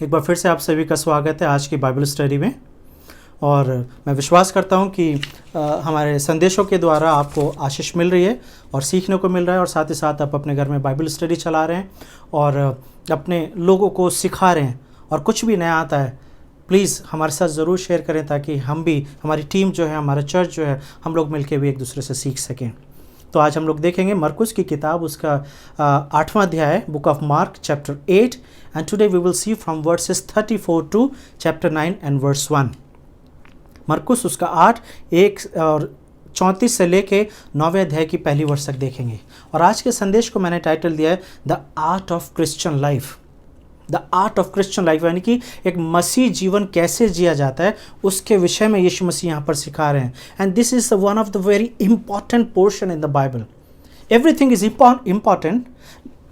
एक बार फिर से आप सभी का स्वागत है आज की बाइबल स्टडी में। और मैं विश्वास करता हूं कि हमारे संदेशों के द्वारा आपको आशीष मिल रही है और सीखने को मिल रहा है, और साथ ही साथ आप अपने घर में बाइबल स्टडी चला रहे हैं और अपने लोगों को सिखा रहे हैं। और कुछ भी नया आता है प्लीज़ हमारे साथ ज़रूर शेयर करें, ताकि हम भी, हमारी टीम जो है, हमारा चर्च जो है, हम लोग मिलकर भी एक दूसरे से सीख सकें। तो आज हम लोग देखेंगे मरकुस की किताब, उसका 8वां अध्याय, book of Mark chapter 8, and today we will see from verses 34 to chapter 9 and verse 1। मरकुस उसका 8 और 34 से लेके 9वें अध्याय की पहली वर्ष तक देखेंगे। और आज के संदेश को मैंने टाइटल दिया है the art of Christian life. The art of Christian life यानी कि एक मसीह जीवन कैसे जिया जाता है, उसके विषय में यीशु मसीह यहाँ पर सिखा रहे हैं। And this is one of the very important portion in the Bible. Everything is important,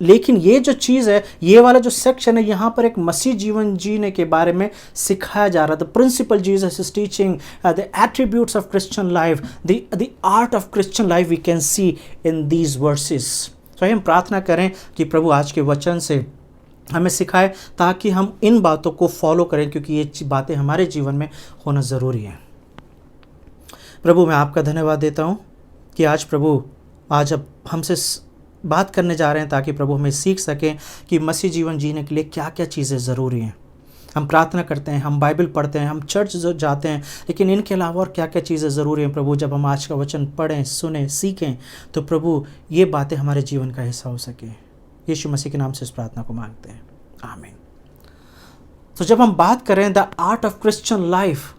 लेकिन ये जो चीज़ है, ये वाला जो सेक्शन है, यहाँ पर एक मसीह जीवन जीने के बारे में सिखाया जा रहा है। The principle Jesus is teaching the attributes of Christian life, the art of Christian life we can see in these verses. तो हम प्रार्थना करें कि प्रभु आज के वचन से हमें सिखाए, ताकि हम इन बातों को फॉलो करें, क्योंकि ये बातें हमारे जीवन में होना ज़रूरी है। प्रभु मैं आपका धन्यवाद देता हूँ कि आज अब हमसे बात करने जा रहे हैं, ताकि प्रभु हमें सीख सकें कि मसीह जीवन जीने के लिए क्या क्या चीज़ें ज़रूरी हैं। हम प्रार्थना करते हैं, हम बाइबल पढ़ते हैं, हम चर्च जाते हैं, लेकिन इनके अलावा और क्या क्या चीज़ें ज़रूरी हैं प्रभु, जब हम आज का वचन पढ़ें, सुने, सीखें, तो प्रभु ये बातें हमारे जीवन का हिस्सा हो सके। यीशु मसीह के नाम से इस प्रार्थना को मांगते हैं, आमीन। तो जब हम बात करें the art of Christian life,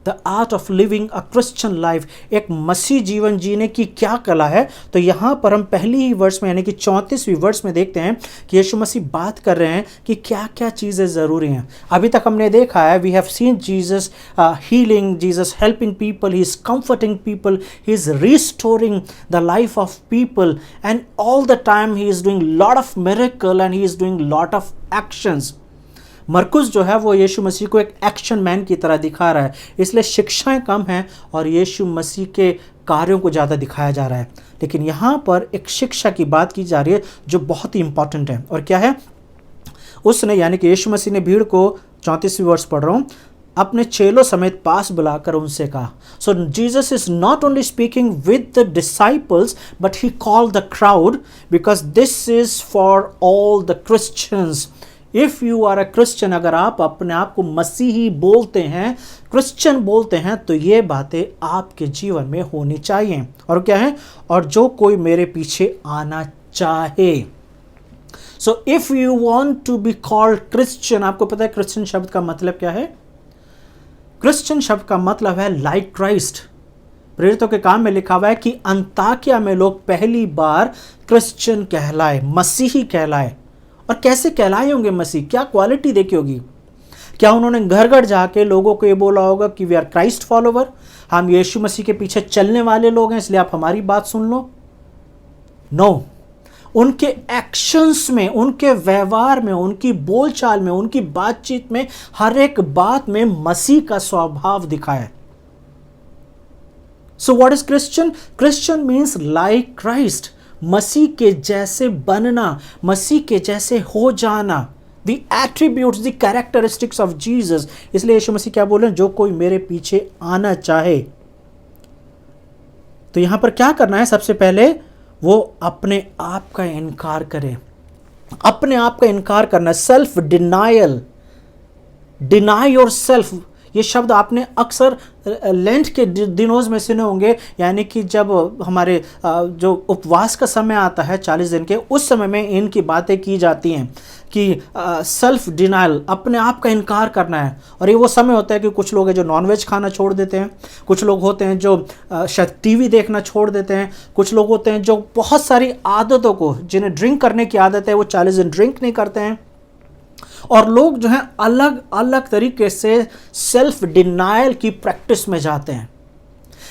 the art of living a Christian life, एक मसीह जीवन जीने की क्या कला है, तो यहाँ पर हम पहली ही वर्ष में यानी कि 34वीं वर्ष में देखते हैं कि यीशु मसीह बात कर रहे हैं कि क्या क्या चीज़ें ज़रूरी हैं। अभी तक हमने देखा है, we have seen Jesus healing, Jesus helping people, he is comforting people, he is restoring the life of people, and all the time he is doing lot of miracle and he is doing lot of actions. मरकुस जो है वो यीशु मसीह को एक action man की तरह दिखा रहा है, इसलिए शिक्षाएं कम हैं और यीशु मसीह के कार्यों को ज़्यादा दिखाया जा रहा है। लेकिन यहाँ पर एक शिक्षा की बात की जा रही है जो बहुत ही इंपॉर्टेंट है, और क्या है, उसने यानी कि यीशु मसीह ने भीड़ को, 34वीं वर्ष पढ़ रहा हूँ, अपने चेलों समेत पास बुलाकर उनसे कहा। So Jesus is not only speaking with the disciples, but he called the crowd, because this is for all the Christians. If you are a Christian, अगर आप अपने आप को मसीही बोलते हैं, क्रिश्चियन बोलते हैं, तो ये बातें आपके जीवन में होनी चाहिए। और क्या है, और जो कोई मेरे पीछे आना चाहे। So if you want to be called Christian, आपको पता है क्रिश्चियन शब्द का मतलब क्या है? क्रिश्चियन शब्द का मतलब है लाइक क्राइस्ट। प्रेरितों के काम में लिखा हुआ है कि अंताकिया में लोग पहली बार क्रिश्चियन कहलाए, मसीही कहलाए। और कैसे कहलाए होंगे मसीह? क्या क्वालिटी देखी होगी? क्या उन्होंने घर घर जाके लोगों को ये बोला होगा कि वी आर क्राइस्ट फॉलोवर, हम यीशु मसीह के पीछे चलने वाले लोग हैं, इसलिए आप हमारी बात सुन लो? नो। उनके एक्शंस में, उनके व्यवहार में, उनकी बोलचाल में, उनकी बातचीत में, हर एक बात में मसीह का स्वभाव दिखा है। So what is Christian? Christian means like Christ, मसीह के जैसे बनना, मसीह के जैसे हो जाना, the attributes, the characteristics of Jesus. इसलिए यीशु मसीह क्या बोल रहे हैं? जो कोई मेरे पीछे आना चाहे। तो यहां पर क्या करना है? सबसे पहले वो अपने आप का इनकार करे, अपने आप का इनकार करना, self denial, deny your self. ये शब्द आपने अक्सर लेंट के दिनों में सुने होंगे, यानी कि जब हमारे जो उपवास का समय आता है 40 दिन के, उस समय में इनकी बातें की जाती हैं कि सेल्फ डिनायल, अपने आप का इनकार करना है। और ये वो समय होता है कि कुछ लोग हैं जो नॉनवेज खाना छोड़ देते हैं, कुछ लोग होते हैं जो शायद टीवी देखना छोड़ देते हैं, कुछ लोग होते हैं जो बहुत सारी आदतों को, जिन्हें ड्रिंक करने की आदत है, वो 40 दिन ड्रिंक नहीं करते हैं। और लोग जो हैं अलग अलग तरीके से सेल्फ डिनायल की प्रैक्टिस में जाते हैं।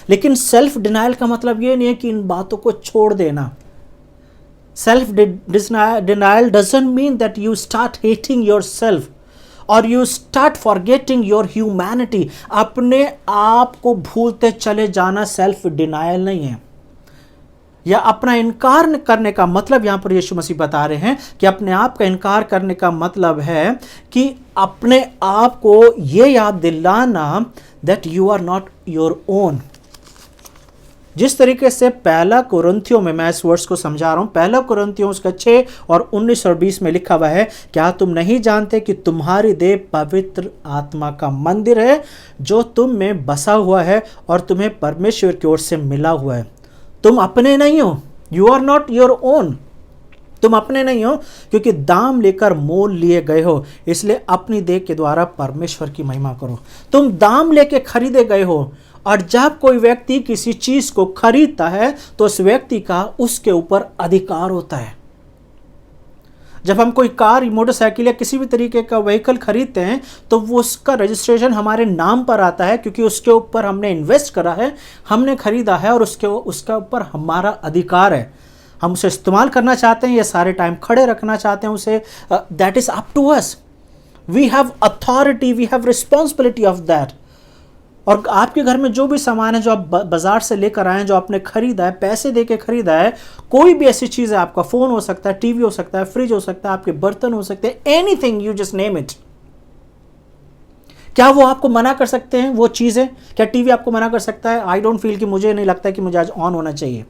लेकिन सेल्फ डिनायल का मतलब ये नहीं है कि इन बातों को छोड़ देना। Self denial doesn't mean that you start hating yourself और you start forgetting your humanity. अपने आप को भूलते चले जाना सेल्फ डिनायल नहीं है। या अपना इनकार करने का मतलब यहां पर यीशु मसीह बता रहे हैं कि अपने आप का इनकार करने का मतलब है कि अपने आप को यह याद दिलाना that you are not your own. जिस तरीके से पहला कुरिन्थियों में, मैं इस वर्ष को समझा रहा हूं, पहला कुरिन्थियों उसका 6 और 19 और 20 में लिखा हुआ है, क्या तुम नहीं जानते कि तुम्हारी देह पवित्र आत्मा का मंदिर है जो तुम में बसा हुआ है और तुम्हें परमेश्वर की ओर से मिला हुआ है। तुम अपने नहीं हो, you are not your own. तुम अपने नहीं हो क्योंकि दाम लेकर मोल लिए गए हो, इसलिए अपनी देह के द्वारा परमेश्वर की महिमा करो। तुम दाम लेके खरीदे गए हो, और जब कोई व्यक्ति किसी चीज को खरीदता है तो उस व्यक्ति का उसके ऊपर अधिकार होता है। जब हम कोई कार, मोटरसाइकिल या किसी भी तरीके का व्हीकल खरीदते हैं तो वो उसका रजिस्ट्रेशन हमारे नाम पर आता है, क्योंकि उसके ऊपर हमने इन्वेस्ट करा है, हमने खरीदा है और उसका ऊपर हमारा अधिकार है। हम उसे इस्तेमाल करना चाहते हैं या सारे टाइम खड़े रखना चाहते हैं उसे, that is up to us. We have authority, we have responsibility of that. और आपके घर में जो भी सामान है जो आप बाजार से लेकर आए हैं, जो आपने खरीदा है, पैसे देके खरीदा है, कोई भी ऐसी चीज़ है, आपका फ़ोन हो सकता है, टीवी हो सकता है, फ्रिज हो सकता है, आपके बर्तन हो सकते हैं, anything, you just name it. क्या वो आपको मना कर सकते हैं वो चीज़ें? क्या टीवी आपको मना कर सकता है? आई डोंट फील कि मुझे नहीं लगता कि मुझे आज ऑन होना चाहिए।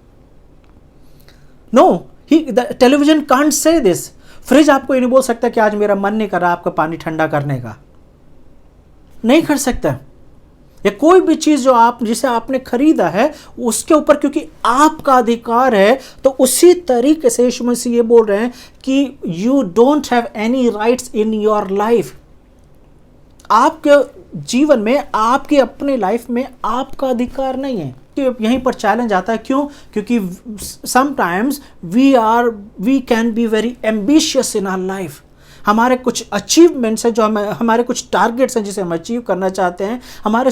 No, television can't say this. Fridge आपको ये नहीं बोल सकता कि आज मेरा मन नहीं कर रहा आपका पानी ठंडा करने का, नहीं कर सकता। या कोई भी चीज जिसे आपने खरीदा है उसके ऊपर क्योंकि आपका अधिकार है, तो उसी तरीके से यीशु मसीह ये बोल रहे हैं कि you don't have any rights in your life. आपके जीवन में, आपके अपने लाइफ में आपका अधिकार नहीं है। यहीं पर चैलेंज आता है। क्यों? क्योंकि sometimes we can be very ambitious in our life. हमारे कुछ अचीवमेंट्स हैं, जो हमारे कुछ टारगेट्स हैं जिसे हम अचीव करना चाहते हैं, हमारे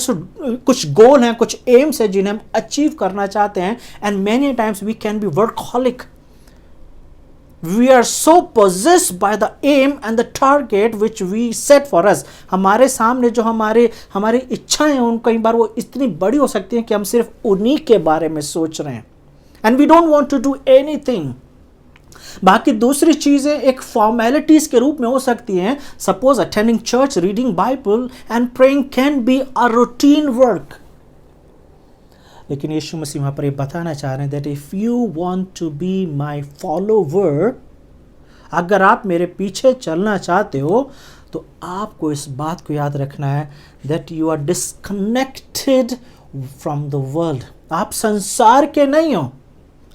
कुछ गोल हैं, कुछ एम्स हैं जिन्हें हम अचीव करना चाहते हैं। And many times we can be workaholic. We are so possessed by the aim and the target which we set for us. हमारे सामने जो हमारी इच्छाएं हैं, उन कई बार वो इतनी बड़ी हो सकती हैं कि हम सिर्फ उन्हीं के बारे में सोच रहे हैं, and we don't want to do anything. बाकी दूसरी चीजें एक फॉर्मेलिटीज के रूप में हो सकती हैं। Suppose attending church, reading Bible and praying can be a routine work. लेकिन यीशु मसीह वहां पर ये बताना चाह रहे हैं that if you want to be my follower, अगर आप मेरे पीछे चलना चाहते हो, तो आपको इस बात को याद रखना है that you are disconnected from the world. आप संसार के नहीं हो।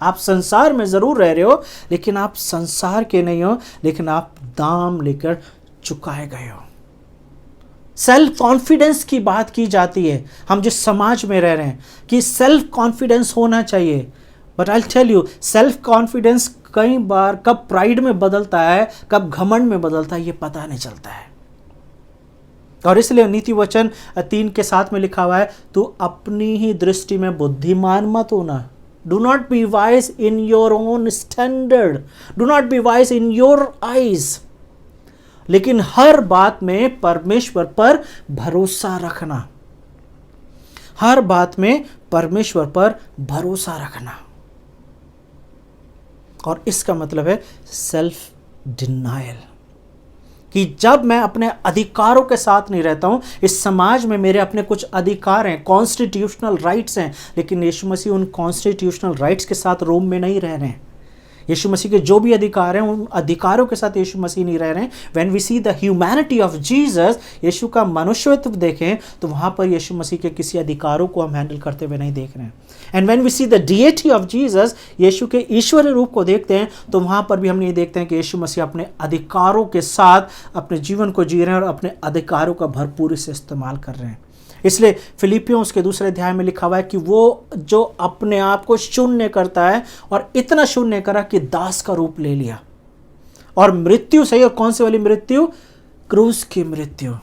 आप संसार में जरूर रह रहे हो, लेकिन आप संसार के नहीं हो, लेकिन आप दाम लेकर चुकाए गए हो। सेल्फ कॉन्फिडेंस की बात की जाती है हम जिस समाज में रह रहे हैं कि सेल्फ कॉन्फिडेंस होना चाहिए। But I tell you, self confidence कई बार कब प्राइड में बदलता है, कब घमंड में बदलता है, ये पता नहीं चलता है। और इसलिए नीति वचन 3:7 में लिखा हुआ है, तू अपनी ही दृष्टि में बुद्धिमान मत होना। Do not be wise in your own standard. Do not be wise in your eyes. लेकिन हर बात में परमेश्वर पर भरोसा रखना। हर बात में परमेश्वर पर भरोसा रखना। और इसका मतलब है सेल्फ डिनायल, कि जब मैं अपने अधिकारों के साथ नहीं रहता हूं, इस समाज में मेरे अपने कुछ अधिकार हैं, कॉन्स्टिट्यूशनल राइट्स हैं, लेकिन यीशु मसीह उन कॉन्स्टिट्यूशनल राइट्स के साथ रोम में नहीं रह रहे हैं। यीशु मसीह के जो भी अधिकार हैं, उन अधिकारों के साथ यीशु मसीह नहीं रह रहे हैं। When we see the humanity of Jesus, Yeshu का मनुष्यत्व देखें तो वहां पर यीशु मसीह के किसी अधिकारों को हम हैंडल करते हुए नहीं देख रहे हैं। And when we see the deity of Jesus, Yeshu के ईश्वरीय रूप को देखते हैं तो वहां पर भी हम नहीं देखते हैं कि यीशु मसीह अपने अधिकारों के साथ अपने जीवन को जी रहे हैं और अपने अधिकारों का भरपूरी से इस्तेमाल कर रहे हैं। इसलिए फिलिपियों उसके 2 अध्याय में लिखा हुआ है कि वो जो अपने आप को शून्य करता है, और इतना शून्य करा कि दास का रूप ले लिया, और मृत्यु सही, और कौन सी वाली मृत्यु? क्रूस की मृत्यु।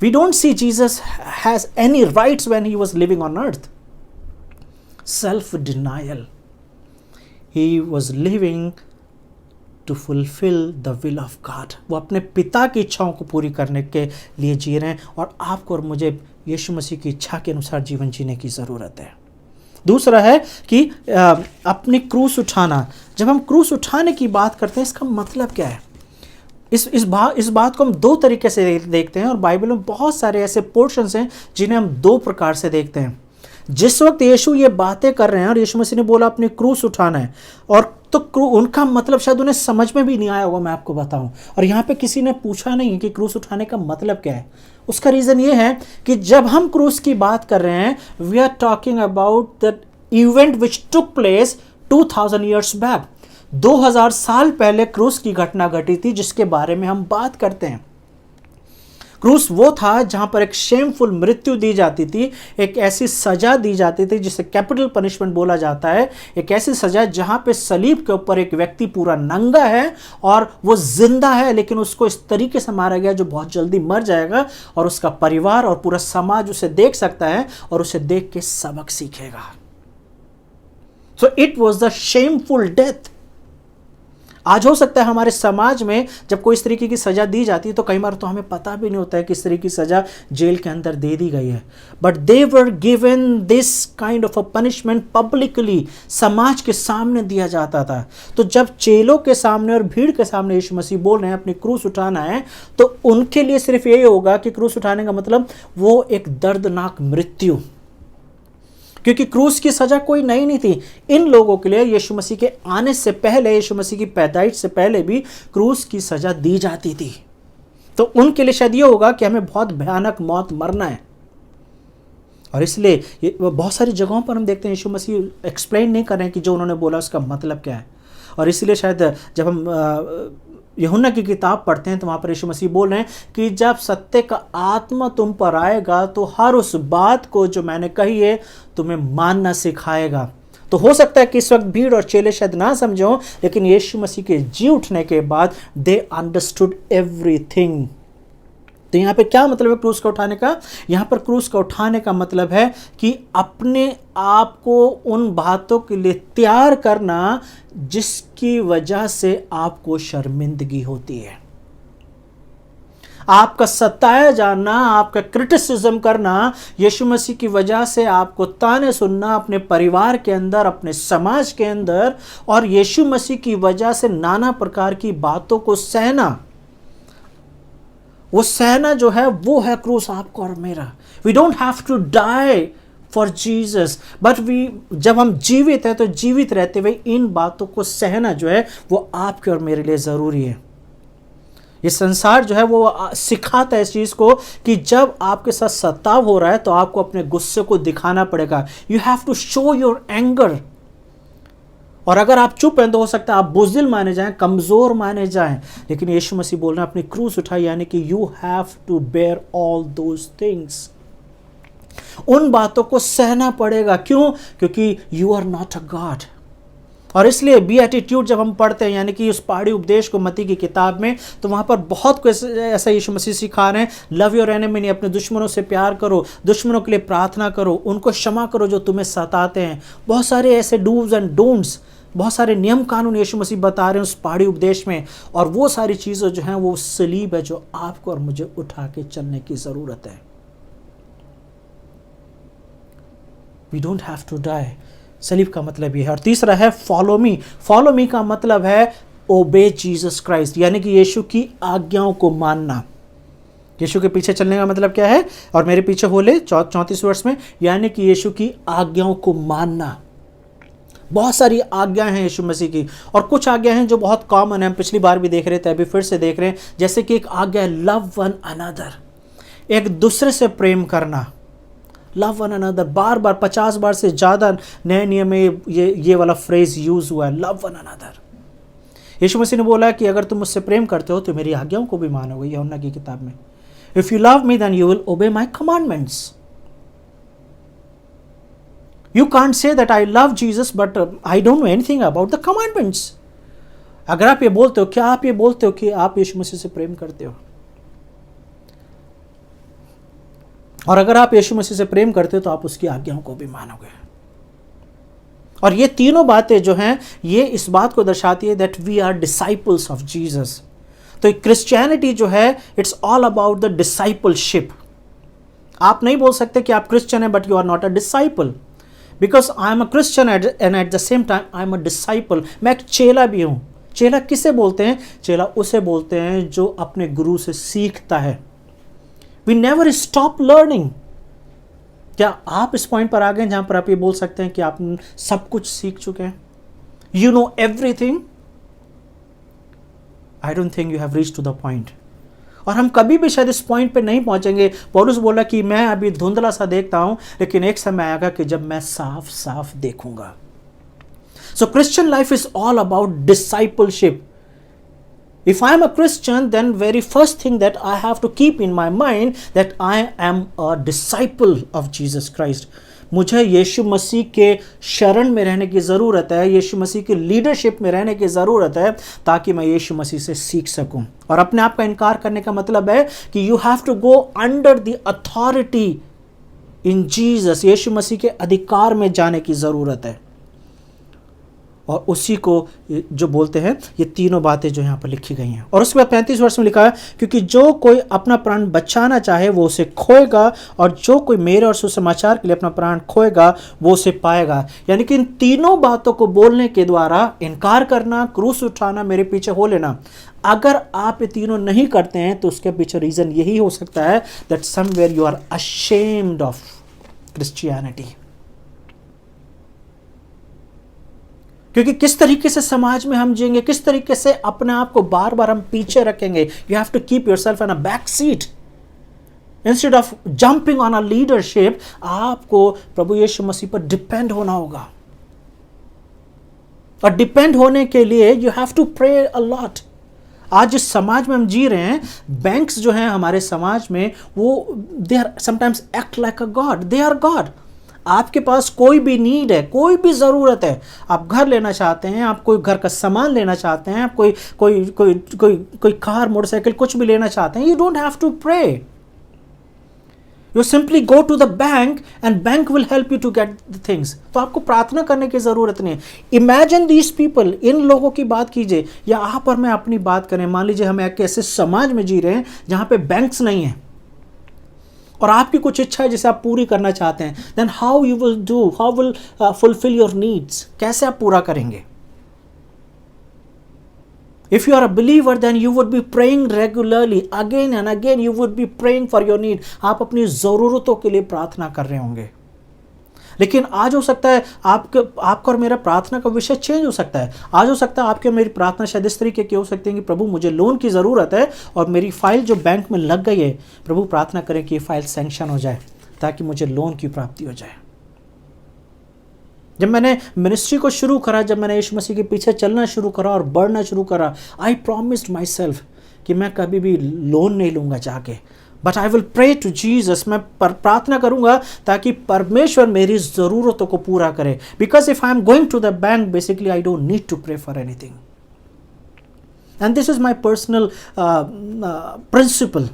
We don't see Jesus has any rights when he was living on earth. Self denial, he was living to fulfil the will of God. वो अपने पिता की इच्छाओं को पूरी करने के लिए जी रहे हैं, और आपको और मुझे यीशु मसीह की इच्छा के अनुसार जीवन जीने की ज़रूरत है। दूसरा है कि अपनी क्रूस उठाना। जब हम क्रूस उठाने की बात करते हैं, इसका मतलब क्या है? इस बात को हम दो तरीके से देखते हैं, और बाइबल में बहुत सारे ऐसे पोर्शंस हैं जिन्हें हम दो प्रकार से देखते हैं। जिस वक्त यीशु ये बातें कर रहे हैं और यीशु मसीह ने बोला अपनी क्रूस उठाना है, और तो उनका मतलब शायद उन्हें समझ में भी नहीं आया होगा, मैं आपको बताऊं। और यहाँ पे किसी ने पूछा नहीं कि क्रूस उठाने का मतलब क्या है। उसका रीज़न ये है कि जब हम क्रूस की बात कर रहे हैं, we are talking about the event which took place 2000 years back. 2000 साल पहले क्रूस की घटना घटी थी जिसके बारे में हम बात करते हैं। क्रूस वो था जहां पर एक शेमफुल मृत्यु दी जाती थी, एक ऐसी सजा दी जाती थी जिसे कैपिटल पनिशमेंट बोला जाता है। एक ऐसी सजा जहां पे सलीब के ऊपर एक व्यक्ति पूरा नंगा है और वो जिंदा है, लेकिन उसको इस तरीके से मारा गया जो बहुत जल्दी मर जाएगा, और उसका परिवार और पूरा समाज उसे देख सकता है और उसे देख के सबक सीखेगा। So it was the shameful death. आज हो सकता है हमारे समाज में जब कोई इस तरीके की सजा दी जाती है तो कई बार तो हमें पता भी नहीं होता है कि इस तरीके की सजा जेल के अंदर दे दी गई है। But they were given this kind of a punishment publicly, समाज के सामने दिया जाता था। तो जब चेलों के सामने और भीड़ के सामने यीशु मसीह बोल रहे हैं अपनी क्रूस उठाना है, तो उनके लिए सिर्फ यही होगा कि क्रूस उठाने का मतलब वो एक दर्दनाक मृत्यु, क्योंकि क्रूस की सजा कोई नई नहीं थी। इन लोगों के लिए यीशु मसीह के आने से पहले, यीशु मसीह की पैदाइश से पहले भी क्रूस की सजा दी जाती थी। तो उनके लिए शायद ये होगा कि हमें बहुत भयानक मौत मरना है, और इसलिए बहुत सारी जगहों पर हम देखते हैं यीशु मसीह एक्सप्लेन नहीं कर रहे हैं कि जो उन्होंने बोला उसका मतलब क्या है। और इसलिए शायद जब हम यूहन्ना की किताब पढ़ते हैं तो वहाँ पर यीशु मसीह बोल रहे हैं कि जब सत्य का आत्मा तुम पर आएगा तो हर उस बात को जो मैंने कही है तुम्हें मानना सिखाएगा। तो हो सकता है कि इस वक्त भीड़ और चेले शायद ना समझो, लेकिन यीशु मसीह के जी उठने के बाद दे अंडरस्टूड एवरीथिंग। तो यहाँ पे क्या मतलब है क्रूस का उठाने का? यहाँ पर क्रूस का उठाने का मतलब है कि अपने आप को उन बातों के लिए तैयार करना जिसकी वजह से आपको शर्मिंदगी होती है। आपका सताया जाना, आपका क्रिटिसिज्म करना, यीशु मसीह की वजह से आपको ताने सुनना अपने परिवार के अंदर, अपने समाज के अंदर, और यीशु मसीह की वजह से नाना प्रकार की बातों को सहना, वो सहना जो है वो है क्रूस आपको और मेरा। We don't have to die for Jesus, but जब हम जीवित हैं तो जीवित रहते हुए इन बातों को सहना जो है वो आपके और मेरे लिए ज़रूरी है। ये संसार जो है वो सिखाता है इस चीज़ को कि जब आपके साथ सताव हो रहा है तो आपको अपने गुस्से को दिखाना पड़ेगा। You have to show your anger. और अगर आप चुप हैं तो हो सकता है आप बुज़दिल माने जाएं, कमज़ोर माने जाएं, लेकिन यीशु मसीह बोल रहे हैं अपनी क्रूस उठाई, यानी कि you have to bear all those things. उन बातों को सहना पड़ेगा। क्यों? क्योंकि you are not a God. और इसलिए बीएटिट्यूड जब हम पढ़ते हैं, यानी कि उस पहाड़ी उपदेश को मत्ती की किताब में, तो वहाँ पर बहुत कुछ ऐसा यीशु मसीह सिखा रहे हैं। लव योर एनिमी, अपने दुश्मनों से प्यार करो, दुश्मनों के लिए प्रार्थना करो, उनको क्षमा करो जो तुम्हें सताते हैं। बहुत सारे ऐसे डूज एंड डोंट्स, बहुत सारे नियम कानून यीशु मसीह बता रहे हैं उस पहाड़ी उपदेश में। और वो सारी चीज़ें जो हैं वो सलीब है जो आपको और मुझे उठा के चलने की ज़रूरत है। We don't have to die. सलीब का मतलब ये है। और तीसरा है फॉलो मी। फॉलो मी का मतलब है ओबे जीसस क्राइस्ट, यानी कि यीशु की आज्ञाओं को मानना। यीशु के पीछे चलने का मतलब क्या है? और मेरे पीछे हो ले 34 वर्ष में, यानी कि यीशु की आज्ञाओं को मानना। बहुत सारी आज्ञाएं हैं यीशु मसीह की, और कुछ आज्ञाएं हैं जो बहुत कॉमन है, हम पिछली बार भी देख रहे थे, अभी फिर से देख रहे हैं। जैसे कि एक आज्ञा है लव वन अनदर, एक दूसरे से प्रेम करना। लव वन अनदर बार बार 50 बार से ज़्यादा नए नियम में ये वाला फ्रेज यूज हुआ है, लव वन अनदर। यीशु मसीह ने बोला कि अगर तुम मुझसे प्रेम करते हो तो मेरी आज्ञाओं को भी मानोगे, यूहन्ना की किताब में। If you love me then you will obey my commandments. You can't say that I love Jesus but I don't know anything about the commandments. अगर आप ये बोलते हो, क्या आप ये बोलते हो कि आप यीशु मसीह से प्रेम करते हो? और अगर आप यीशु मसीह से प्रेम करते हो तो आप उसकी आज्ञाओं को भी मानोगे। और ये तीनों बातें जो हैं ये इस बात को दर्शाती है that we are disciples of Jesus. तो क्रिश्चियनिटी जो है it's all about the discipleship. आप नहीं बोल सकते कि आप क्रिश्चियन हैं but you are not a disciple. Because I am a Christian and at the same time I am a disciple. मैं एक चेला भी हूँ। चेला किसे बोलते हैं? चेला उसे बोलते हैं जो अपने गुरु से सीखता है। We never stop learning. क्या आप इस पॉइंट पर आ गए जहां पर आप ये बोल सकते हैं कि आप सब कुछ सीख चुके हैं? You know everything? I don't think you have reached to the point. और हम कभी भी शायद इस पॉइंट पे नहीं पहुंचेंगे। पौलुस बोला कि मैं अभी धुंधला सा देखता हूं, लेकिन एक समय आएगा कि जब मैं साफ साफ देखूंगा। So Christian life is all about discipleship. If I am a Christian, then very first thing that I have to keep in my mind that I am a disciple of Jesus Christ. मुझे यीशु मसीह के शरण में रहने की ज़रूरत है, यीशु मसीह की लीडरशिप में रहने की ज़रूरत है, ताकि मैं यीशु मसीह से सीख सकूं। और अपने आप का इनकार करने का मतलब है कि you have to go under the authority in Jesus. Yeshu मसीह के अधिकार में जाने की ज़रूरत है। और उसी को जो बोलते हैं ये तीनों बातें जो यहाँ पर लिखी गई हैं। और उसके बाद 35 वर्ष में लिखा है, क्योंकि जो कोई अपना प्राण बचाना चाहे वो उसे खोएगा, और जो कोई मेरे और सुसमाचार के लिए अपना प्राण खोएगा वो उसे पाएगा। यानी कि इन तीनों बातों को बोलने के द्वारा इनकार करना, क्रूस उठाना, मेरे पीछे हो लेना, अगर आप ये तीनों नहीं करते हैं तो उसके पीछे रीज़न यही हो सकता है that somewhere you are ashamed of Christianity. क्योंकि किस तरीके से समाज में हम जिएंगे, किस तरीके से अपने आप को बार बार हम पीछे रखेंगे। You have to keep yourself in a back seat instead of jumping on a leadership. आपको प्रभु यीशु मसीह पर डिपेंड होना होगा, और डिपेंड होने के लिए you have to pray a lot. आज जिस समाज में हम जी रहे हैं, बैंक्स जो हैं हमारे समाज में, वो they are sometimes act like a God. They are God. आपके पास कोई भी नीड है, कोई भी ज़रूरत है, आप घर लेना चाहते हैं, आप कोई घर का सामान लेना चाहते हैं, आप कोई कोई कोई कोई कोई कार, मोटरसाइकिल, कुछ भी लेना चाहते हैं, you don't have to pray. You simply go to the bank and bank will help you to get the things. तो आपको प्रार्थना करने की ज़रूरत नहीं है। इमेजिन दीज पीपल, इन लोगों की बात कीजिए, या आप और मैं अपनी बात करें। मान लीजिए हम एक ऐसे समाज में जी रहे हैं जहाँ पे बैंक्स नहीं हैं, और आपकी कुछ इच्छा है जिसे आप पूरी करना चाहते हैं, then how you will do, how will fulfil your needs? कैसे आप पूरा करेंगे? If you are a believer then you would be praying regularly, again and again you would be praying for your need. आप अपनी ज़रूरतों के लिए प्रार्थना कर रहे होंगे। लेकिन आज हो सकता है आपका और मेरा प्रार्थना का विषय चेंज हो सकता है। आज हो सकता है आपकी और मेरी प्रार्थना शायद इस तरीके की हो सकती है कि प्रभु मुझे लोन की ज़रूरत है और मेरी फाइल जो बैंक में लग गई है, प्रभु प्रार्थना करें कि ये फाइल सैंक्शन हो जाए ताकि मुझे लोन की प्राप्ति हो जाए। जब मैंने मिनिस्ट्री को शुरू करा, जब मैंने यीशु मसीह के पीछे चलना शुरू करा और बढ़ना शुरू करा, आई प्रॉमिस्ड माई सेल्फ कि मैं कभी भी लोन नहीं लूँगा जाके, but I will pray to Jesus. मैं प्रार्थना करूंगा ताकि परमेश्वर मेरी ज़रूरतों को पूरा करे। Because if I am going to the bank, basically I don't need to pray for anything. And this is my personal principle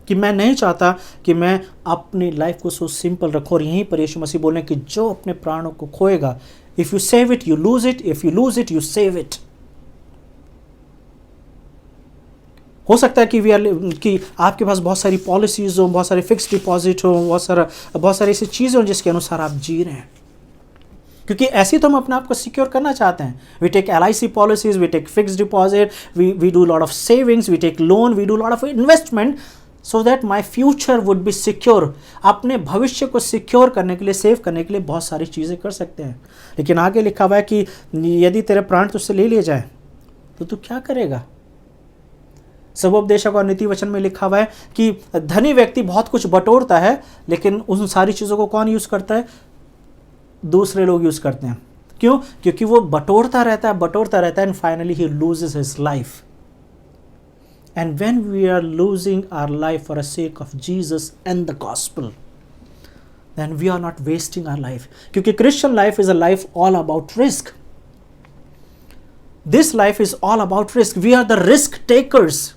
कि मैं नहीं चाहता कि मैं अपनी लाइफ को सो सिंपल रखूँ। और यहीं पर यीशु मसीह बोल रहे हैं कि जो अपने प्राणों को खोएगा, if you save it you lose it, if you lose it you save it. हो सकता है कि आपके पास बहुत सारी पॉलिसीज़ हो, बहुत सारे फिक्स डिपॉजिट हो, बहुत सारी ऐसी चीज़ें हो जिसके अनुसार आप जी रहे हैं, क्योंकि ऐसे तो हम अपने आप को सिक्योर करना चाहते हैं। We take LIC policies, we take fix deposit, we do lot of savings, we take loan, we do lot of investment so that my future would be secure. अपने भविष्य को सिक्योर करने के लिए, सेव करने के लिए बहुत सारी चीज़ें कर सकते हैं। लेकिन आगे लिखा हुआ है कि यदि तेरे प्राण तुझसे ले लिए जाए तो तू क्या करेगा? सबोपदेशक और नीति वचन में लिखा हुआ है कि धनी व्यक्ति बहुत कुछ बटोरता है, लेकिन उन सारी चीज़ों को कौन यूज़ करता है? दूसरे लोग यूज़ करते हैं। क्यों? क्योंकि वो बटोरता रहता है and finally he loses his life. And when we are losing our life for a sake of Jesus and the gospel, then we are not wasting our life. क्योंकि Christian life is a life all about risk. This life is all about risk. We are the risk takers.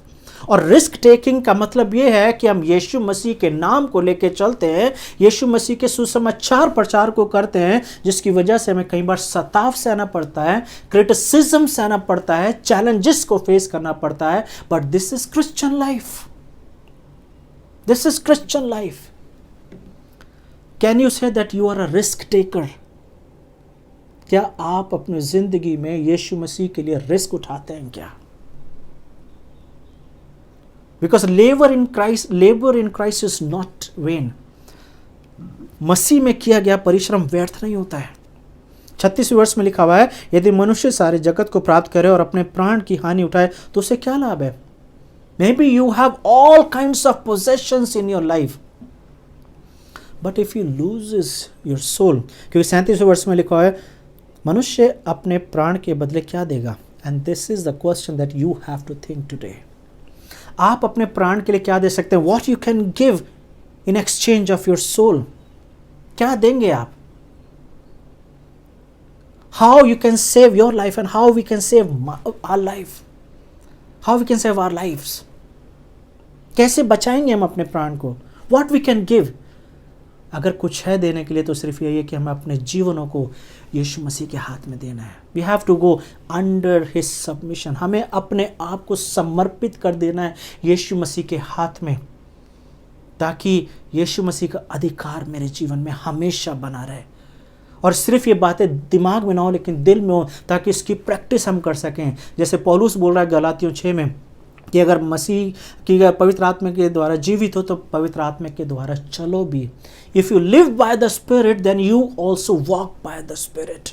और risk taking का मतलब यह है कि हम यीशु मसीह के नाम को लेकर चलते हैं, यीशु मसीह के सुसमाचार प्रचार को करते हैं, जिसकी वजह से हमें कई बार सताव सहना पड़ता है, क्रिटिसिज्म सहना पड़ता है, चैलेंजेस को फेस करना पड़ता है। But this is Christian life. This is Christian life. Can you say that you are a risk taker? क्या आप अपनी जिंदगी में यीशु मसीह के लिए रिस्क उठाते हैं क्या? Because labour in Christ is not vain. मसीह में किया गया परिश्रम व्यर्थ नहीं होता है। 36 वर्ष में लिखा हुआ है, यदि मनुष्य सारे जगत को प्राप्त करे और अपने प्राण की हानि उठाए तो उसे क्या लाभ है? Maybe you have all kinds of possessions in your life, but if you loses your soul, क्योंकि 37 वर्ष में लिखा है मनुष्य अपने प्राण के बदले क्या देगा? And this is the question that you have to think today. आप अपने प्राण के लिए क्या दे सकते हैं? What you can give in exchange of your soul? क्या देंगे आप? How you can save your life and how we can save our life, how we can save our lifes. कैसे बचाएंगे हम अपने प्राण को? What we can give? अगर कुछ है देने के लिए तो सिर्फ यही है कि हमें अपने जीवनों को यीशु मसीह के हाथ में देना है। We have to go under his submission. हमें अपने आप को समर्पित कर देना है यीशु मसीह के हाथ में, ताकि यीशु मसीह का अधिकार मेरे जीवन में हमेशा बना रहे। और सिर्फ ये बातें दिमाग में ना हो लेकिन दिल में हो, ताकि इसकी प्रैक्टिस हम कर सकें। जैसे पौलुस बोल रहा है गलातियों 6 में कि अगर मसीह की पवित्र आत्मा के द्वारा जीवित हो तो पवित्र आत्मा के द्वारा चलो भी। If you live by the spirit then you also walk by the spirit,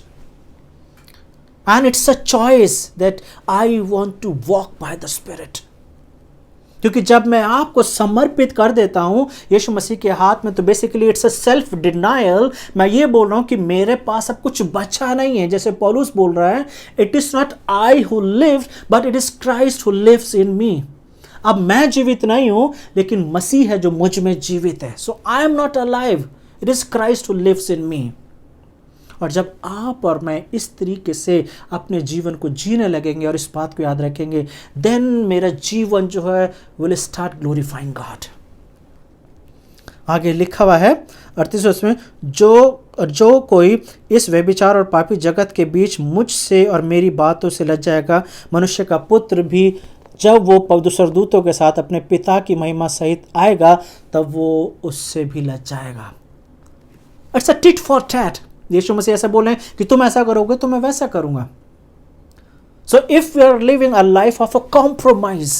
and it's a choice that I want to walk by the spirit. क्योंकि जब मैं आपको समर्पित कर देता हूं यीशु मसीह के हाथ में, तो basically it's a self denial. मैं ये बोल रहा हूं कि मेरे पास अब कुछ बचा नहीं है। जैसे पौलुस बोल रहा है, it is not I who live but it is Christ who lives in me. अब मैं जीवित नहीं हूं लेकिन मसीह है जो मुझ में जीवित है। So I am not alive, it is Christ who lives in me. और जब आप और मैं इस तरीके से अपने जीवन को जीने लगेंगे और इस बात को याद रखेंगे, देन मेरा जीवन जो है विल स्टार्ट ग्लोरीफाइंग गॉड। आगे लिखा हुआ है 38 में, जो कोई इस व्यभिचार और पापी जगत के बीच मुझसे और मेरी बातों से लज जाएगा, मनुष्य का पुत्र भी जब वो स्वर्गदूतों के साथ अपने पिता की महिमा सहित आएगा तब वो उससे भी लज जाएगा। It's a tit for tat. Yeshu मसीह ऐसा बोल रहे हैं कि तुम ऐसा करोगे तो मैं वैसा करूंगा। So if we are living a life of a compromise,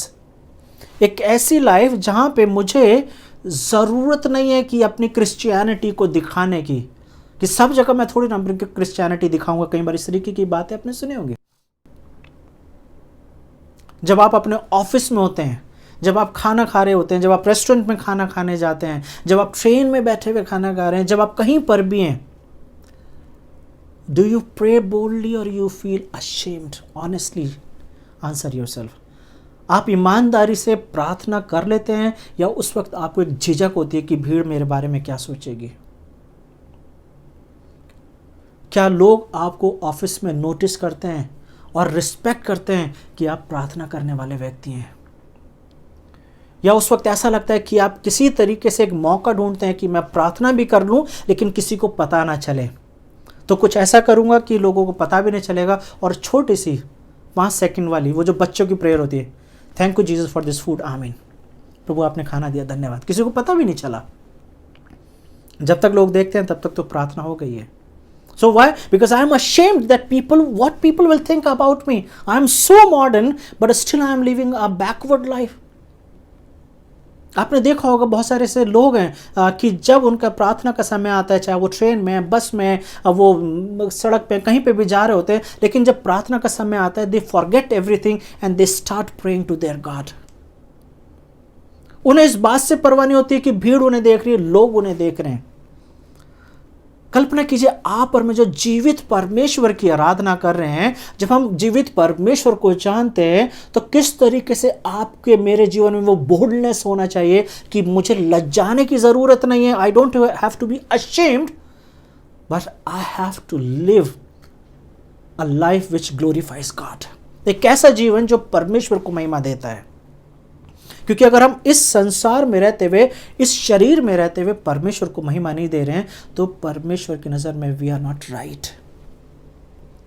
एक ऐसी लाइफ जहां पे मुझे जरूरत नहीं है कि अपनी क्रिश्चियनिटी को दिखाने की, कि सब जगह मैं थोड़ी ना क्रिश्चियनिटी दिखाऊंगा। कई बार इस तरीके की बातें आपने सुनी होंगी। जब आप अपने ऑफिस में होते हैं, जब आप खाना खा रहे होते हैं, जब आप रेस्टोरेंट में खाना खाने जाते हैं, जब आप ट्रेन में बैठे हुए खाना खा रहे हैं, जब आप कहीं पर भी हैं, do you pray boldly or you feel ashamed? Honestly answer yourself. आप ईमानदारी से प्रार्थना कर लेते हैं या उस वक्त आपको एक झिझक होती है कि भीड़ मेरे बारे में क्या सोचेगी? क्या लोग आपको ऑफिस में नोटिस करते हैं और रिस्पेक्ट करते हैं कि आप प्रार्थना करने वाले व्यक्ति हैं? या उस वक्त ऐसा लगता है कि आप किसी तरीके से एक मौका ढूंढते हैं कि मैं प्रार्थना भी कर लूं लेकिन किसी को पता ना चले, तो कुछ ऐसा करूंगा कि लोगों को पता भी नहीं चलेगा। और छोटी सी 5 सेकंड वाली वो जो बच्चों की प्रेयर होती है, thank you Jesus for this food, आमीन, प्रभु आपने खाना दिया, धन्यवाद, किसी को पता भी नहीं चला। जब तक लोग देखते हैं तब तक तो प्रार्थना हो गई है। So why? Because I M ashamed that what people will think about me. I am so modern but still I am living a backward life. आपने देखा होगा बहुत सारे ऐसे लोग हैं कि जब उनका प्रार्थना का समय आता है, चाहे वो ट्रेन में, बस में, वो सड़क पे कहीं पे भी जा रहे होते हैं, लेकिन जब प्रार्थना का समय आता है, they forget everything and they start praying to their God. उन्हें इस बात से परवाह नहीं होती कि भीड़ उन्हें देख रही है, लोग उन्हें देख रहे हैं। कल्पना कीजिए आप और मैं जो जीवित परमेश्वर की आराधना कर रहे हैं, जब हम जीवित परमेश्वर को जानते हैं तो किस तरीके से आपके मेरे जीवन में वो बोल्डनेस होना चाहिए कि मुझे लज्जाने की जरूरत नहीं है। I don't have to be ashamed but I have to live a life which glorifies God. एक ऐसा जीवन जो परमेश्वर को महिमा देता है। क्योंकि अगर हम इस संसार में रहते हुए, इस शरीर में रहते हुए परमेश्वर को महिमा नहीं दे रहे हैं तो परमेश्वर की नजर में we are not right.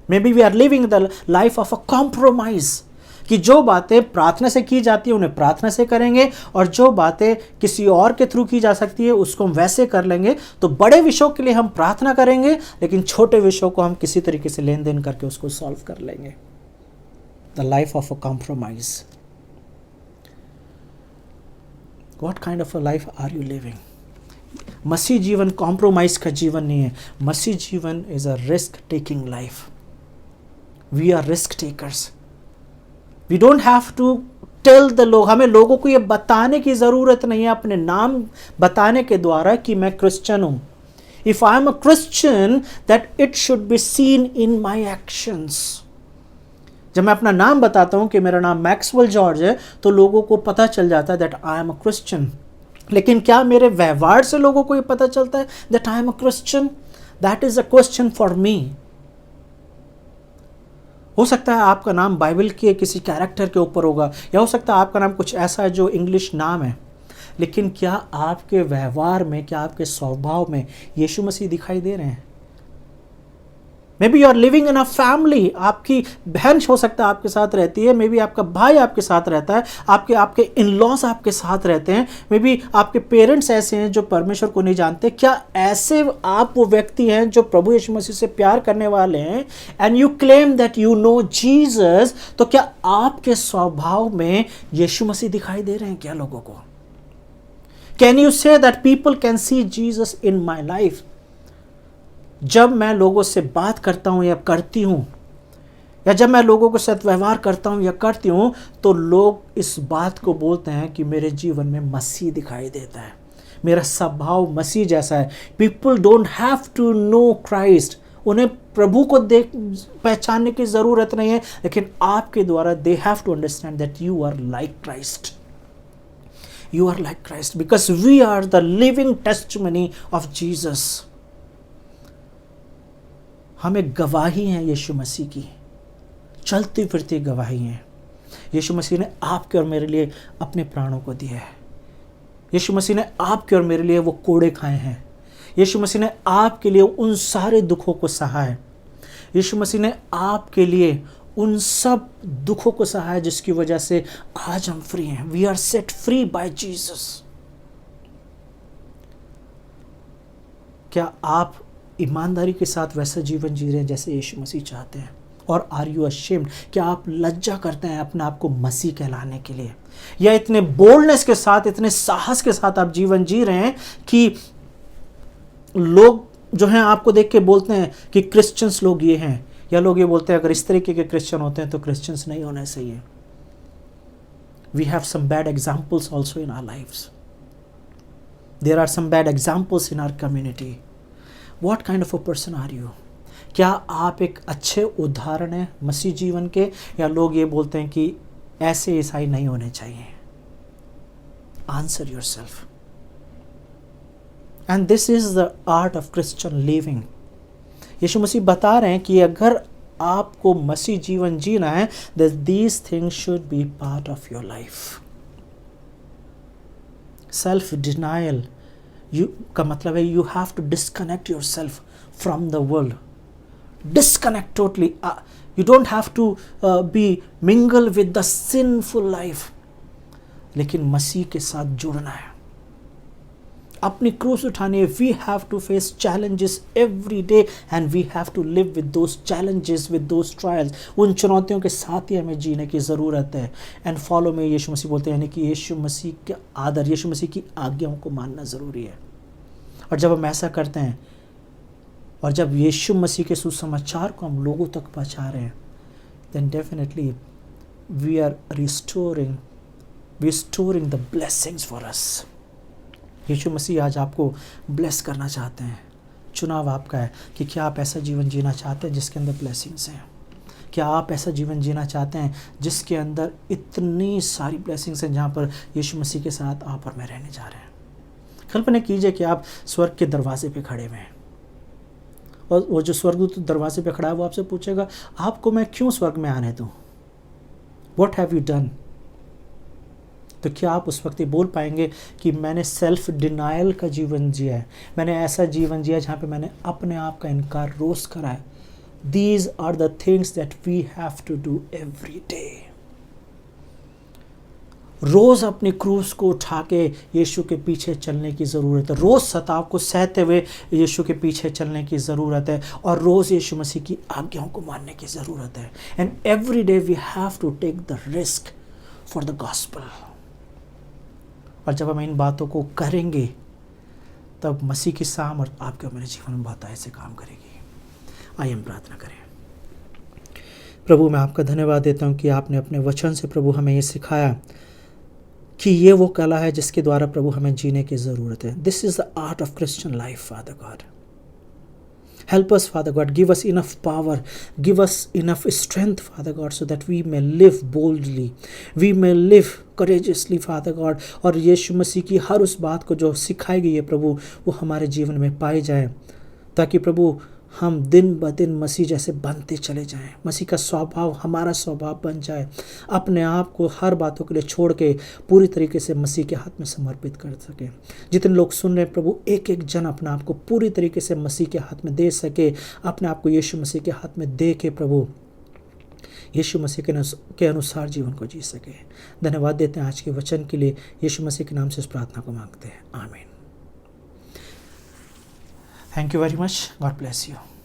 Maybe we are living the life of a compromise. कि जो बातें प्रार्थना से की जाती है उन्हें प्रार्थना से करेंगे, और जो बातें किसी और के थ्रू की जा सकती है उसको हम वैसे कर लेंगे। तो बड़े विषयों के लिए हम प्रार्थना करेंगे, लेकिन छोटे विषयों को हम किसी तरीके से लेन देन करके उसको सॉल्व कर लेंगे। The life of a compromise. What kind of a life are you living? मसीह जीवन कॉम्प्रोमाइज का जीवन नहीं है। मसीह जीवन is a risk taking life. We are risk takers. We don't have to tell the लोग, हमें लोगों को ये बताने की ज़रूरत नहीं है अपने नाम बताने के द्वारा कि मैं क्रिश्चियन हूँ। If I am a Christian that it should be seen in my actions. जब मैं अपना नाम बताता हूँ कि मेरा नाम मैक्सवेल जॉर्ज है, तो लोगों को पता चल जाता है that I am a Christian. लेकिन क्या मेरे व्यवहार से लोगों को ये पता चलता है that I am a Christian? That is a question for me. हो सकता है आपका नाम बाइबल के किसी कैरेक्टर के ऊपर होगा, या हो सकता है आपका नाम कुछ ऐसा है जो इंग्लिश नाम है, लेकिन क्या आपके व्यवहार में, क्या आपके स्वभाव में यीशु मसीह दिखाई दे रहे हैं? Maybe you are living in a family. आपकी बहन हो सकता है आपके साथ रहती है, मे बी आपका भाई आपके साथ रहता है, आपके इन लॉज आपके साथ रहते हैं, मे बी आपके पेरेंट्स ऐसे हैं जो परमेश्वर को नहीं जानते। क्या ऐसे आप वो व्यक्ति हैं जो प्रभु यीशु मसीह से प्यार करने वाले हैं, and you claim that you know Jesus? तो क्या आपके स्वभाव में यीशु मसीह दिखाई दे रहे हैं क्या लोगों को? Can you say that people can see Jesus in my life? जब मैं लोगों से बात करता हूं या करती हूं, या जब मैं लोगों के साथ व्यवहार करता हूं या करती हूं, तो लोग इस बात को बोलते हैं कि मेरे जीवन में मसीह दिखाई देता है, मेरा स्वभाव मसीह जैसा है। People don't have to know Christ. उन्हें प्रभु को देख पहचानने की ज़रूरत नहीं है, लेकिन आपके द्वारा they have to understand that you are like Christ. You are like Christ because we are the living testimony of Jesus. हमें गवाही है यीशु मसीह की, चलती फिरती गवाही है। यीशु मसीह ने आपके और मेरे लिए अपने प्राणों को दिया है। यीशु मसीह ने आपके और मेरे लिए वो कोड़े खाए हैं। यीशु मसीह ने आपके लिए उन सारे दुखों को सहा है। यीशु मसीह ने आपके लिए उन सब दुखों को सहा है जिसकी वजह से आज हम फ्री हैं। We are set free by Jesus. क्या आप ईमानदारी के साथ वैसा जीवन जी रहे हैं जैसे यीशु मसीह चाहते हैं? और आर यू अशेम्ड? क्या आप लज्जा करते हैं अपने आप को मसीह कहलाने के लिए? या इतने बोल्डनेस के साथ, इतने साहस के साथ आप जीवन जी रहे हैं कि लोग जो हैं आपको देख के बोलते हैं कि क्रिश्चियंस लोग ये हैं, या लोग ये बोलते हैं अगर इस तरीके के क्रिश्चियन होते हैं तो क्रिश्चियंस नहीं होने चाहिए। We have some bad examples also in our lives. There are some bad examples in our community. What kind of a person are you? क्या आप एक अच्छे उदाहरण हैं मसीह जीवन के, या लोग ये बोलते हैं कि ऐसे ईसाई नहीं होने चाहिए? Answer yourself. And this is the art of Christian living. Yeshu मसीह बता रहे हैं कि अगर आपको मसीह जीवन जीना है, these things should be part of your life. Self denial का मतलब है you have to disconnect yourself from the world. Disconnect totally. You don't have to be mingle with the sinful life. लेकिन मसीह के साथ जुड़ना है, अपनी क्रूस उठानी है। We have to face challenges every day and we have to live with those challenges, with those trials. उन चुनौतियों के साथ ही हमें जीने की ज़रूरत है। एंड फॉलो में यीशु मसीह बोलते हैं, यानी कि यीशु मसीह के आदर, यीशु मसीह की आज्ञाओं को मानना ज़रूरी है। और जब हम ऐसा करते हैं, और जब यीशु मसीह के सुसमाचार को हम लोगों तक पहुँचा रहे हैं, then definitely we are restoring the blessings for us. Yeshu मसीह आज आपको ब्लेस करना चाहते हैं। चुनाव आपका है कि क्या आप ऐसा जीवन जीना चाहते हैं जिसके अंदर ब्लेसिंग्स हैं? क्या आप ऐसा जीवन जीना चाहते हैं जिसके अंदर इतनी सारी ब्लेसिंग्स हैं, जहाँ पर यीशु मसीह के साथ आप और मैं रहने जा रहे हैं? कल्पना कीजिए कि आप स्वर्ग के दरवाजे पे खड़े हुए हैं, और वो जो स्वर्गदूत दरवाजे पे खड़ा है वो आपसे पूछेगा, आपको मैं क्यों स्वर्ग में आने दूँ? What have you done? तो क्या आप उस वक्त ये बोल पाएंगे कि मैंने सेल्फ डिनायल का जीवन जिया है, मैंने ऐसा जीवन जिया जहाँ पे मैंने अपने आप का इनकार रोज करा है? These are the things that we have to do every day. रोज़ अपनी क्रूस को उठा के यीशु के पीछे चलने की ज़रूरत है। रोज़ सताव को सहते हुए यीशु के पीछे चलने की ज़रूरत है और रोज़ यीशु मसीह की आज्ञाओं को मानने की ज़रूरत है। And every day we have to take the risk for the gospel. और जब हम इन बातों को करेंगे तब मसीह की साम और आपके मेरे जीवन में बहुत ऐसे काम करेगी। आइए हम प्रार्थना करें। प्रभु, मैं आपका धन्यवाद देता हूँ कि आपने अपने वचन से प्रभु हमें ये सिखाया कि ये वो कला है जिसके द्वारा प्रभु हमें जीने की ज़रूरत है। This is the art of Christian life, father God. Help us, Father God. Give us enough power. Give us enough strength, Father God, so that we may live boldly. We may live courageously, Father God. और यीशु मसीह की हर उस बात को जो सिखाई गई है प्रभु, वो हमारे जीवन में पाई जाए, ताकि प्रभु हम दिन ब दिन मसीह जैसे बनते चले जाएं। मसीह का स्वभाव हमारा स्वभाव बन जाए। अपने आप को हर बातों के लिए छोड़ के पूरी तरीके से मसीह के हाथ में समर्पित कर सके। जितने लोग सुन रहे हैं प्रभु, एक एक जन अपने आप को पूरी तरीके से मसीह के हाथ में दे सके, अपने आप को यीशु मसीह के हाथ में दे के प्रभु यीशु मसीह के अनुसार जीवन को जी सके। धन्यवाद देते हैं आज के वचन के लिए। यीशु मसीह के नाम से इस प्रार्थना को मांगते हैं, आमीन। Thank you very much. God bless you.